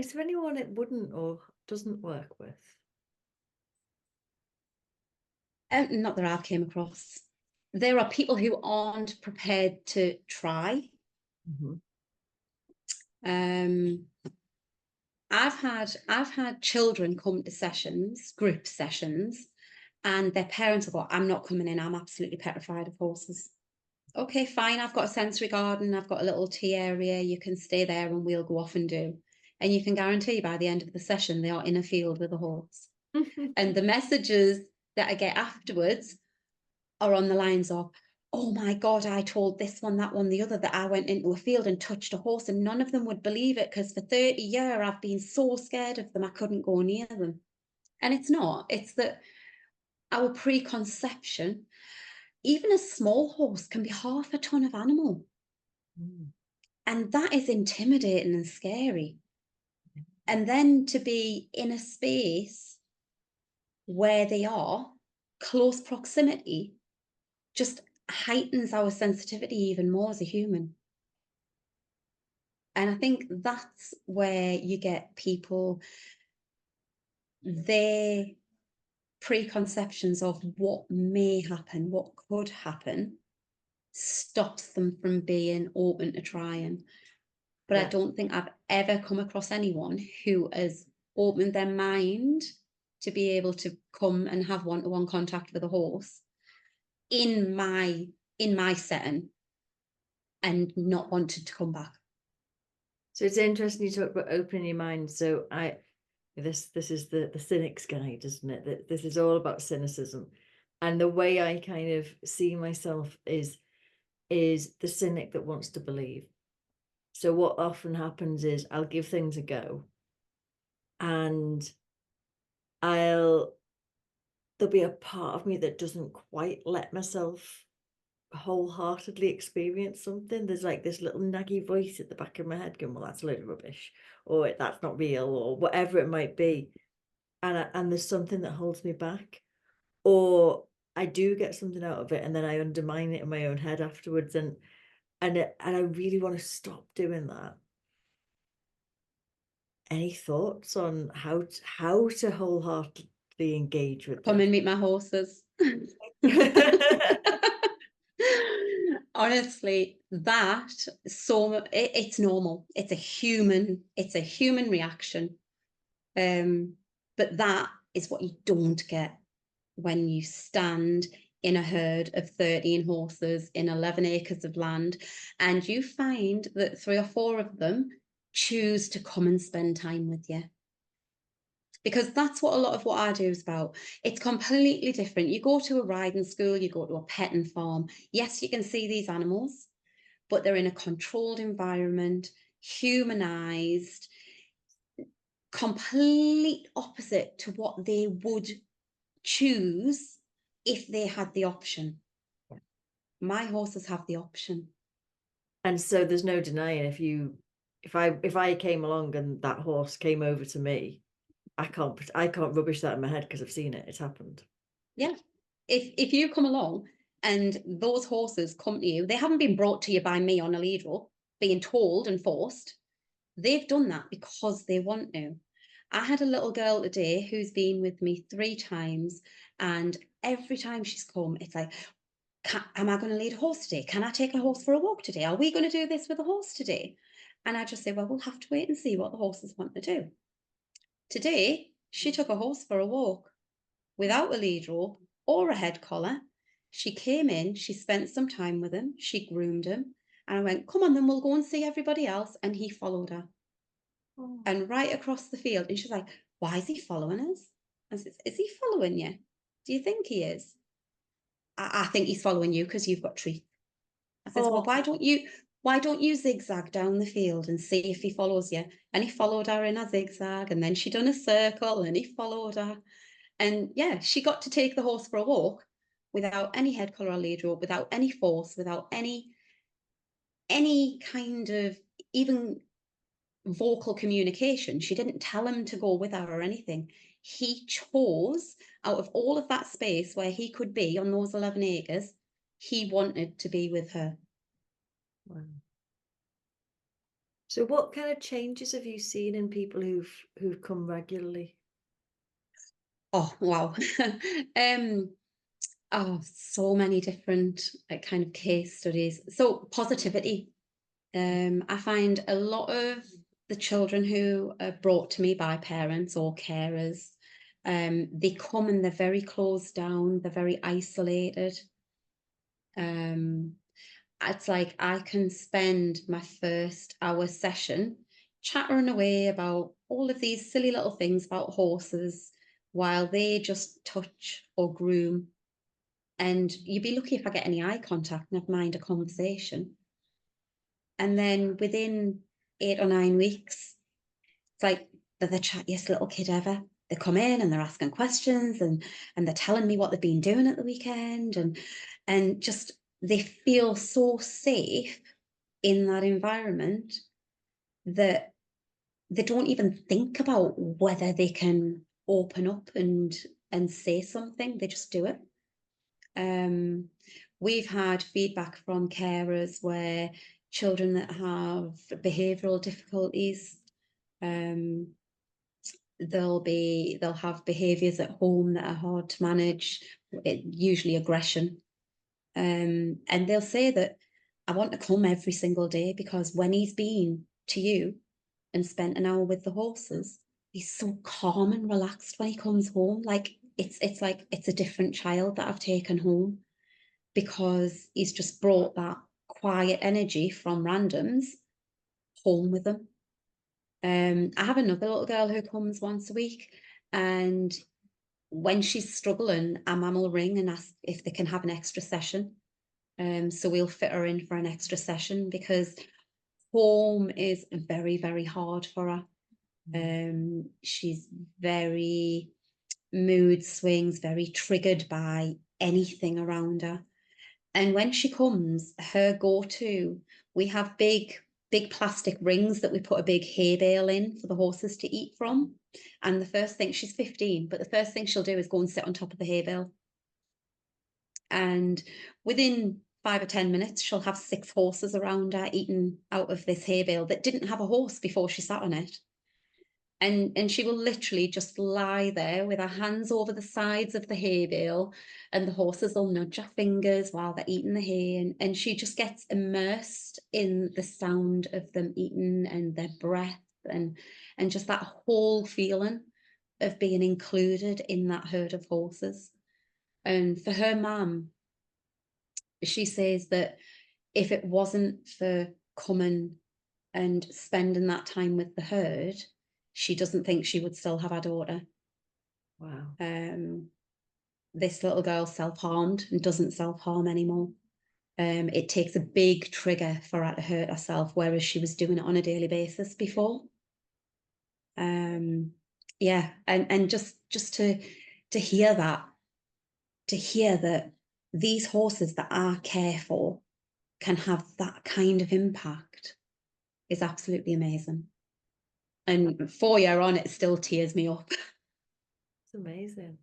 Is there anyone it wouldn't or doesn't work with? Not that I've came across. There are people who aren't prepared to try. Mm-hmm. I've had children come to sessions, group sessions, and their parents will go, I'm not coming in, I'm absolutely petrified of horses. Okay, fine, I've got a sensory garden, I've got a little tea area, you can stay there and we'll go off and do. And you can guarantee by the end of the session, they are in a field with a horse. And the messages that I get afterwards are on the lines of, oh my God, I told this one, that one, the other, that I went into a field and touched a horse, and none of them would believe it because for 30 years I've been so scared of them I couldn't go near them. And it's not, it's that our preconception, even a small horse can be half a ton of animal. And that is intimidating and scary. And then to be in a space where they are, close proximity, just heightens our sensitivity even more as a human. And I think that's where you get people, their preconceptions of what may happen, what could happen, stops them from being open to trying. But I don't think I've ever come across anyone who has opened their mind to be able to come and have one-to-one contact with a horse in my setting and not wanted to come back. So it's interesting you talk about opening your mind. So this is the Cynic's guide, isn't it? That this is all about cynicism. And the way I kind of see myself is the cynic that wants to believe. So what often happens is I'll give things a go and there'll be a part of me that doesn't quite let myself wholeheartedly experience something. There's like this little naggy voice at the back of my head going, well, that's a load of rubbish, or that's not real, or whatever it might be. And there's something that holds me back, or I do get something out of it and then I undermine it in my own head afterwards, and I really want to stop doing that. Any thoughts on how to wholeheartedly engage with Come this? and meet my horses. Honestly, it's normal. It's a human reaction. But that is what you don't get when you stand in a herd of 13 horses in 11 acres of land, and you find that 3 or 4 of them choose to come and spend time with you. Because that's what a lot of what I do is about. It's completely different. You go to a riding school, you go to a petting farm. Yes, you can see these animals, but they're in a controlled environment, humanized, complete opposite to what they would choose if they had the option. My horses have the option. And so there's no denying if I came along and that horse came over to me, I can't rubbish that in my head because I've seen it. It's happened. Yeah. If you come along and those horses come to you, they haven't been brought to you by me on a lead rope, being told and forced. They've done that because they want to. I had a little girl today who's been with me 3 times, and every time she's come, it's like, am I going to lead a horse today? Can I take a horse for a walk today? Are we going to do this with a horse today? And I just say, well, we'll have to wait and see what the horses want to do. Today, she took a horse for a walk without a lead rope or a head collar. She came in, she spent some time with him, she groomed him, and I went, come on, then we'll go and see everybody else. And he followed her. Oh. And right across the field. And she's like, why is he following us? I said, is he following you? Do you think he is? I think he's following you because you've got treat. I said, well, why don't you zigzag down the field and see if he follows you? And he followed her in a zigzag, and then she done a circle and he followed her. And yeah, she got to take the horse for a walk without any head collar or lead rope, without any force, without any kind of even vocal communication. She didn't tell him to go with her or anything. He chose out of all of that space where he could be on those 11 acres, he wanted to be with her. Wow. So what kind of changes have you seen in people who've come regularly? Oh, wow. um, oh, so many different kind of case studies. So positivity. I find a lot of the children who are brought to me by parents or carers, they come and they're very closed down, they're very isolated. Um, it's like I can spend my first hour session chattering away about all of these silly little things about horses while they just touch or groom. And you'd be lucky if I get any eye contact, never mind a conversation. And then within 8 or 9 weeks, it's like they're the chattiest little kid ever. They come in and they're asking questions and they're telling me what they've been doing at the weekend and just they feel so safe in that environment that they don't even think about whether they can open up and say something. They just do it. Um, we've had feedback from carers where children that have behavioural difficulties, um, they'll have behaviours at home that are hard to manage, usually aggression. And they'll say that I want to come every single day because when he's been to you and spent an hour with the horses, he's so calm and relaxed when he comes home. Like it's like it's a different child that I've taken home because he's just brought that quiet energy from randoms home with him. I have another little girl who comes once a week, and when she's struggling, our mum will ring and ask if they can have an extra session. So we'll fit her in for an extra session because home is very, very hard for her. She's very mood swings, very triggered by anything around her. And when she comes, her go-to, we have big plastic rings that we put a big hay bale in for the horses to eat from. And the first thing, she's 15, but the first thing she'll do is go and sit on top of the hay bale. And within 5 or 10 minutes, she'll have 6 horses around her eating out of this hay bale that didn't have a horse before she sat on it. And she will literally just lie there with her hands over the sides of the hay bale, and the horses will nudge her fingers while they're eating the hay, and she just gets immersed in the sound of them eating and their breath and just that whole feeling of being included in that herd of horses. And for her mum, she says that if it wasn't for coming and spending that time with the herd, she doesn't think she would still have her daughter. Wow. This little girl self-harmed and doesn't self-harm anymore. It takes a big trigger for her to hurt herself, whereas she was doing it on a daily basis before. Yeah, and just to hear that, to hear that these horses that I care for can have that kind of impact is absolutely amazing. And 4 year on, it still tears me up. It's amazing.